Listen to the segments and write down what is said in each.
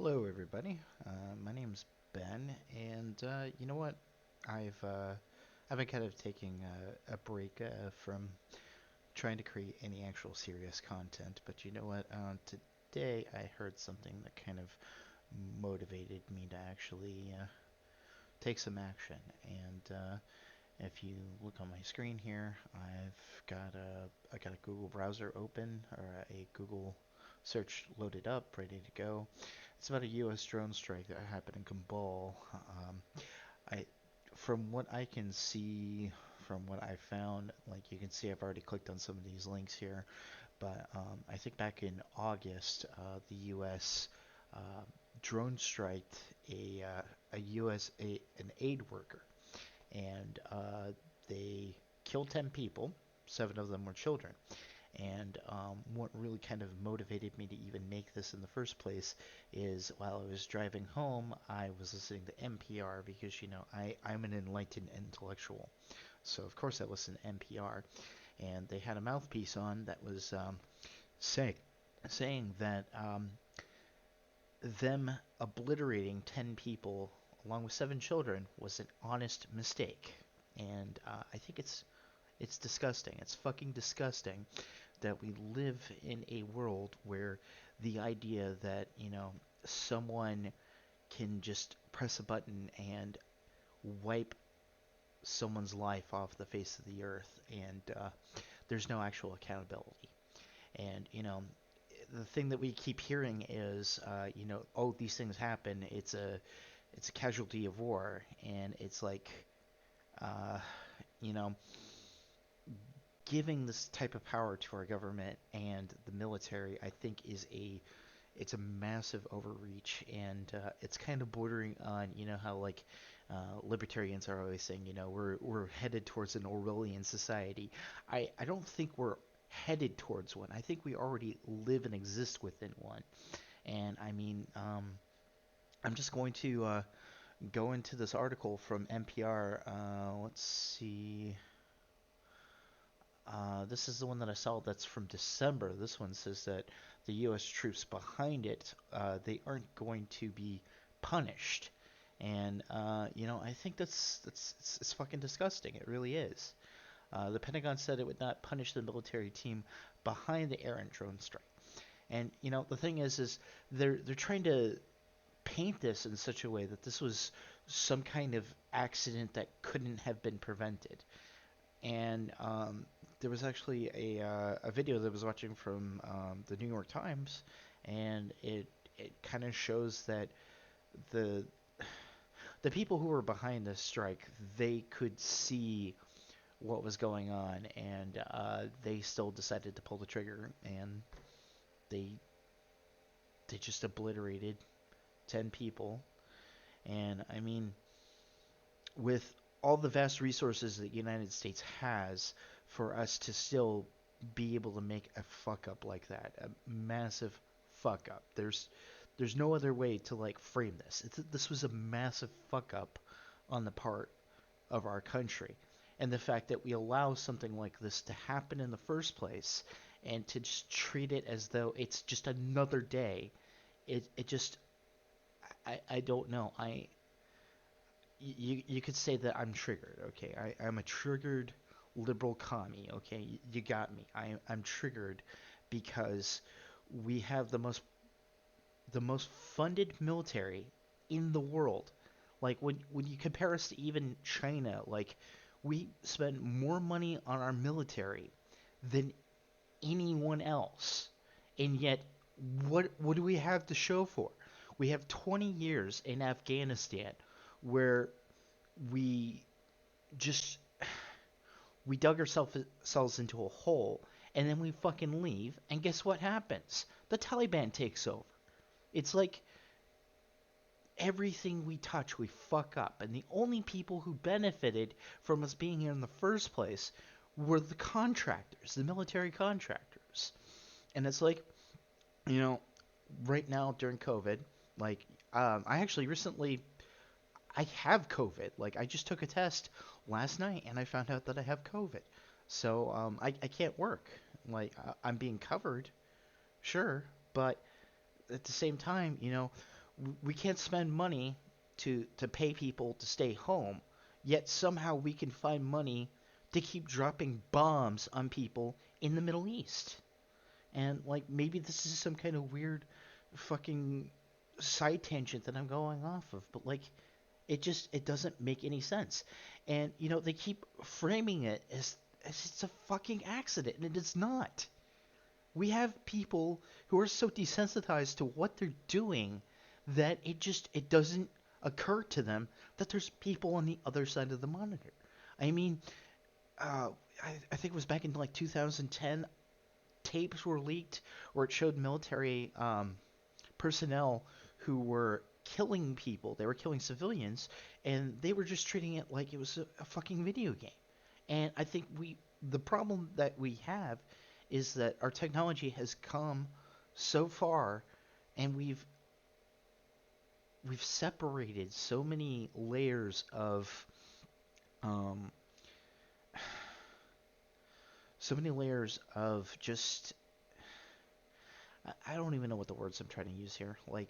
Hello, everybody. My name's Ben, and you know what? I've been kind of taking a break from trying to create any actual serious content. But you know what? Today I heard something that kind of motivated me to actually take some action. And if you look on my screen here, I got a Google browser open or a Google search loaded up, ready to go. It's about a U.S. drone strike that happened in Kabul. I, from what I can see, from what I found, like you can see, I've already clicked on some of these links here. But I think back in August, the U.S. Uh, drone striked a U.S. An aid worker, and they killed 10 people. Seven of them were children. And what really kind of motivated me to even make this in the first place is while I was driving home, I was listening to NPR because, I'm an enlightened intellectual. So, of course, I listen to NPR. And they had a mouthpiece on that was say, saying that them obliterating 10 people along with seven children was an honest mistake. And I think it's disgusting. It's fucking disgusting that we live in a world where the idea that, someone can just press a button and wipe someone's life off the face of the earth, and there's no actual accountability. And, the thing that we keep hearing is, oh, these things happen. It's a casualty of war, and it's like, uh, you know, giving this type of power to our government and the military, I think, it's a massive overreach, and it's kind of bordering on, how like libertarians are always saying, we're headed towards an Orwellian society. I don't think we're headed towards one. I think we already live and exist within one. And I mean, I'm just going to go into this article from NPR. Let's see. This is the one that I saw that's from December. This one says that the U.S. troops behind it, they aren't going to be punished. And I think that's it's fucking disgusting. It really is. The Pentagon said it would not punish the military team behind the errant drone strike. And the thing is they're trying to paint this in such a way that this was some kind of accident that couldn't have been prevented. And there was actually a video that I was watching from the New York Times, and it kind of shows that the the people who were behind this strike, they could see what was going on, and they still decided to pull the trigger, and they they just obliterated 10 people. And I mean, with all the vast resources that the United States has, for us to still be able to make a fuck up like that, a massive fuck up. There's no other way to like frame this. This was a massive fuck up on the part of our country. And the fact that we allow something like this to happen in the first place and to just treat it as though it's just another day, it just I don't know. You could say that I'm triggered. Okay, I'm a triggered liberal commie. Okay, you got me. I'm triggered because we have the most funded military in the world. Like when you compare us to even China, like we spend more money on our military than anyone else, and yet what do we have to show for? We have 20 years in Afghanistan where we just we dug ourselves into a hole, and then we fucking leave, and guess what happens? The Taliban takes over. It's like everything we touch we fuck up, and the only people who benefited from us being here in the first place were the contractors, the military contractors. And it's like, you know right now during COVID, like I actually recently I have COVID. Like I just took a test last night and I found out that I have COVID. So I can't work. Like I'm being covered, sure, but at the same time, We can't spend money to pay people to stay home, yet somehow we can find money to keep dropping bombs on people in the Middle East. And like maybe this is some kind of weird fucking side tangent that I'm going off of, but like it doesn't make any sense. And they keep framing it as it's a fucking accident, and it is not. We have people who are so desensitized to what they're doing that it doesn't occur to them that there's people on the other side of the monitor. I mean, uh, I think it was back in like 2010, tapes were leaked where it showed military personnel who were killing people. They were killing civilians, and they were just treating it like it was a fucking video game. And I think the problem that we have is that our technology has come so far, and we've separated so many layers of um, just I don't even know what the words I'm trying to use here. Like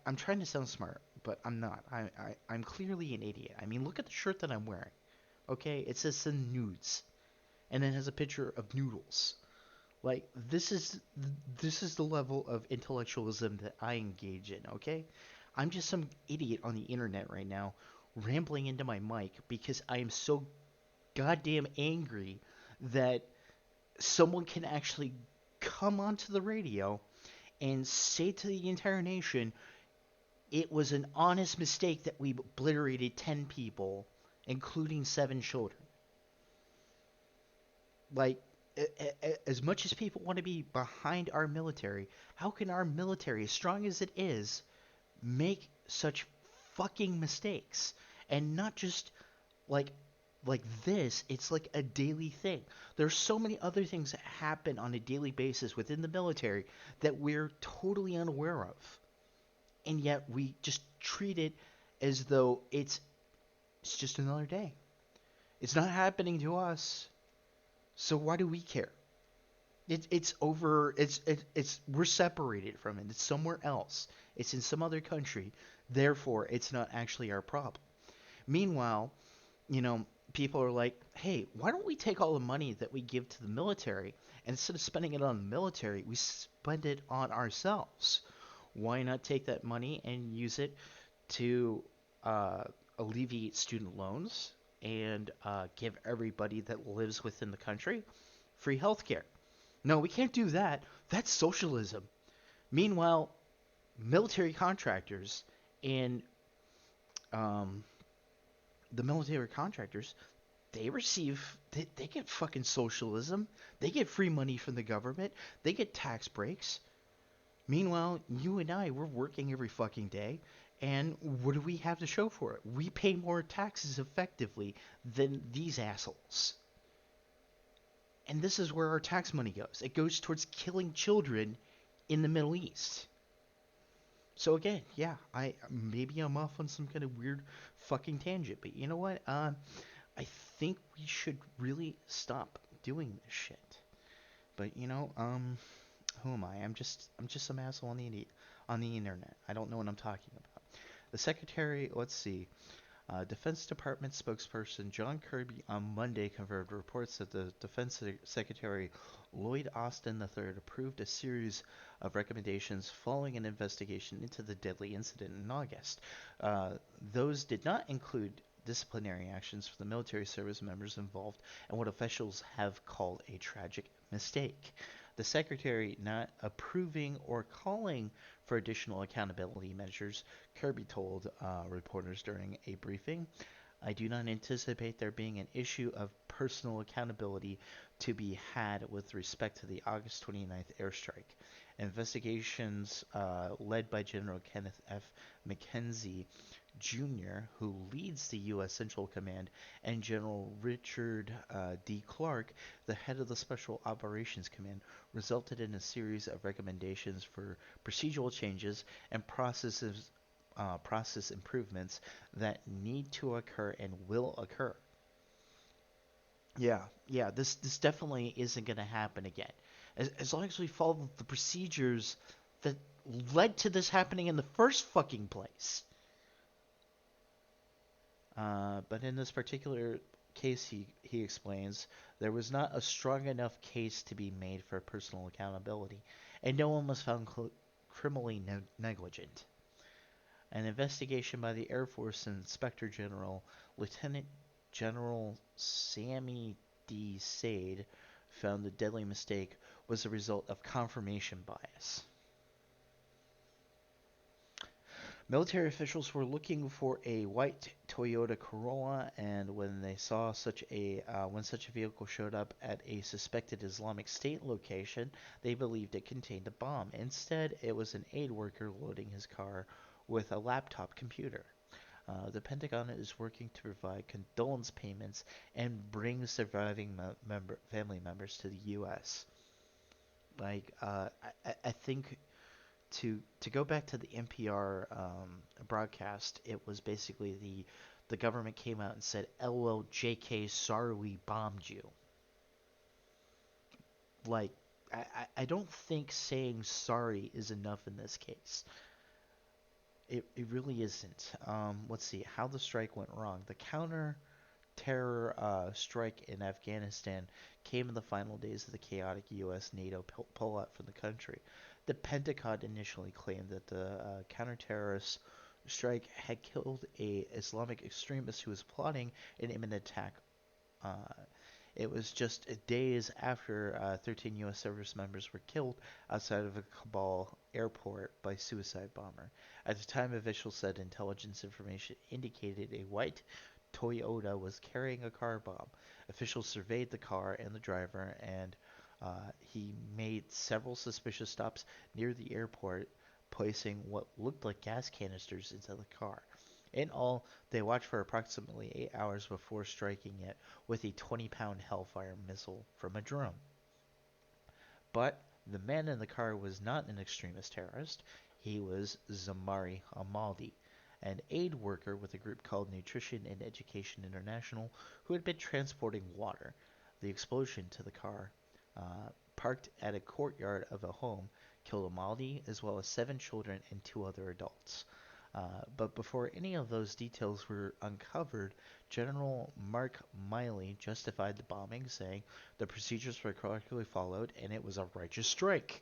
I'm trying to sound smart, but I'm not. I'm clearly an idiot. I mean, look at the shirt that I'm wearing. Okay, it says "send nudes," and then has a picture of noodles. Like this is the level of intellectualism that I engage in. Okay, I'm just some idiot on the internet right now, rambling into my mic because I am so goddamn angry that someone can actually come onto the radio and say to the entire nation, it was an honest mistake that we obliterated 10 people, including 7 children. Like, as much as people want to be behind our military, how can our military, as strong as it is, make such fucking mistakes? And not just like this, it's like a daily thing. There's so many other things that happen on a daily basis within the military that we're totally unaware of. And yet we just treat it as though it's just another day. It's not happening to us, so why do we care? It's over. It's we're separated from it. It's somewhere else. It's in some other country. Therefore, it's not actually our problem. Meanwhile, you know, people are like, hey, why don't we take all the money that we give to the military and instead of spending it on the military, we spend it on ourselves? Why not take that money and use it to uh, alleviate student loans and give everybody that lives within the country free health care? No, we can't do that. That's socialism. Meanwhile, military contractors and um, the military contractors, they get fucking socialism. They get free money from the government. They get tax breaks. Meanwhile, you and I, we're working every fucking day. And what do we have to show for it? We pay more taxes effectively than these assholes. And this is where our tax money goes. It goes towards killing children in the Middle East. So again, yeah, I maybe I'm off on some kind of weird fucking tangent, but you know what? I think we should really stop doing this shit. But who am I? I'm just some asshole on the internet. I don't know what I'm talking about. The secretary, let's see. Defense Department spokesperson John Kirby on Monday confirmed reports that the Defense Secretary Lloyd Austin III approved a series of recommendations following an investigation into the deadly incident in August. Uh, those did not include disciplinary actions for the military service members involved and what officials have called a tragic mistake. The Secretary not approving or calling for additional accountability measures, Kirby told reporters during a briefing. I do not anticipate there being an issue of personal accountability to be had with respect to the August 29th airstrike. Investigations led by General Kenneth F. McKenzie Jr., who leads the U.S. Central Command, and General Richard D. Clark, the head of the Special Operations Command, resulted in a series of recommendations for procedural changes and process improvements that need to occur and will occur. Yeah, this definitely isn't going to happen again. As long as we follow the procedures that led to this happening in the first fucking place. But in this particular case, he explains, there was not a strong enough case to be made for personal accountability, and no one was found criminally negligent. An investigation by the Air Force Inspector General, Lieutenant General Sammy D. Sade, found the deadly mistake was the result of confirmation bias. Military officials were looking for a white Toyota Corolla, and when such a vehicle showed up at a suspected Islamic State location, they believed it contained a bomb. Instead, it was an aid worker loading his car with a laptop computer. The Pentagon is working to provide condolence payments and bring surviving family members to the U.S. I think to go back to the NPR broadcast, it was basically the government came out and said, "LOL, JK, sorry we bombed you." Like, I don't think saying sorry is enough in this case. It really isn't. Let's see how the strike went wrong. The counter terror strike in Afghanistan came in the final days of the chaotic U.S. NATO pullout from the country. The Pentagon initially claimed that the counter-terrorist strike had killed a Islamic extremist who was plotting an imminent attack. Uh, it was just days after 13 U.S. service members were killed outside of a Kabul airport by suicide bomber. At the time, officials said intelligence information indicated a white Toyota was carrying a car bomb. Officials surveyed the car and the driver, and he made several suspicious stops near the airport, placing what looked like gas canisters into the car. In all, they watched for approximately 8 hours before striking it with a 20-pound Hellfire missile from a drone. But the man in the car was not an extremist terrorist. He was Zamari Hamaldi, an aid worker with a group called Nutrition and Education International who had been transporting water. The explosion to the car, parked at a courtyard of a home, killed Hamaldi as well as 7 children and 2 other adults. But before any of those details were uncovered, General Mark Milley justified the bombing, saying the procedures were correctly followed and it was a righteous strike.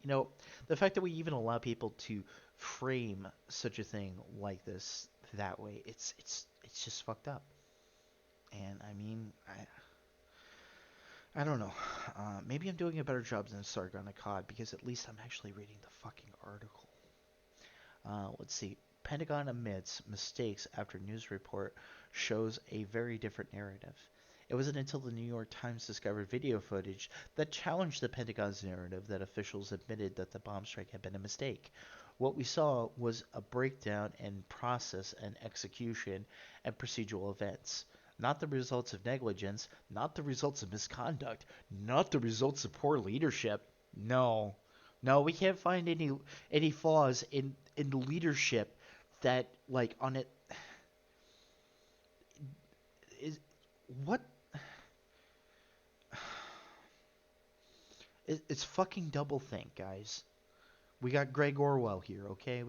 The fact that we even allow people to frame such a thing like this that way, it's just fucked up. And I mean, I don't know. Maybe I'm doing a better job than Sargon Akkad because at least I'm actually reading the fucking article. Let's see. Pentagon admits mistakes after news report shows a very different narrative. It wasn't until the New York Times discovered video footage that challenged the Pentagon's narrative that officials admitted that the bomb strike had been a mistake. What we saw was a breakdown in process and execution and procedural events. Not the results of negligence, not the results of misconduct, not the results of poor leadership. No. No, we can't find any flaws in the leadership that like on it is what it's fucking doublethink, guys. We got Greg Orwell here, okay?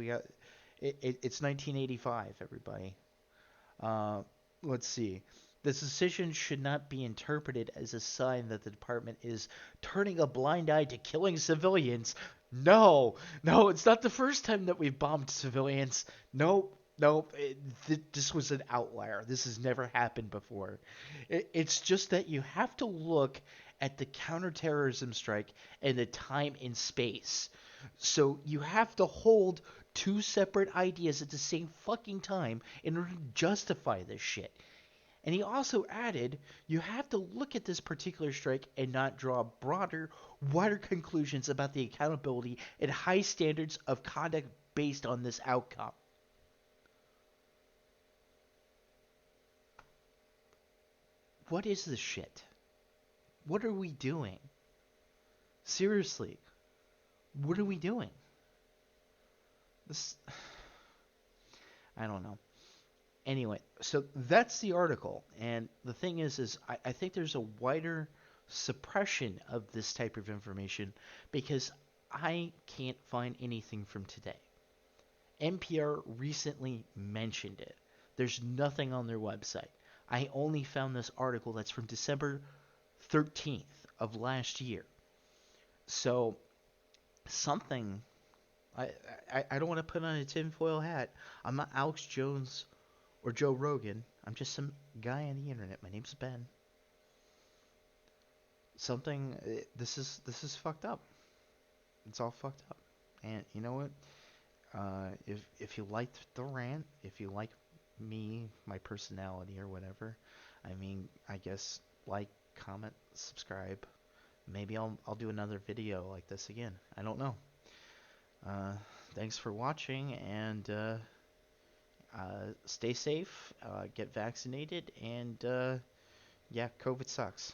It's 1985, everybody. Uh, let's see. This decision should not be interpreted as a sign that the department is turning a blind eye to killing civilians. No, no, it's not the first time that we've bombed civilians. Nope, nope. This was an outlier. This has never happened before. It's just that you have to look at the counterterrorism strike and the time and space. So you have to hold two separate ideas at the same fucking time in order to justify this shit. And he also added, you have to look at this particular strike and not draw broader, wider conclusions about the accountability and high standards of conduct based on this outcome. What is this shit? What are we doing? Seriously, what are we doing? This, I don't know. Anyway, so that's the article, and the thing is I think there's a wider suppression of this type of information because I can't find anything from today. NPR recently mentioned it. There's nothing on their website. I only found this article that's from December 13th of last year. So something I don't want to put on a tinfoil hat. I'm not Alex Jones or Joe Rogan. I'm just some guy on the internet. My name's Ben. Something this is fucked up. It's all fucked up. And you know what? If you liked the rant, if you like me, my personality or whatever, I mean, I guess like, comment, subscribe. Maybe I'll do another video like this again. I don't know. Uh, Thanks for watching, and stay safe, get vaccinated, and yeah, COVID sucks.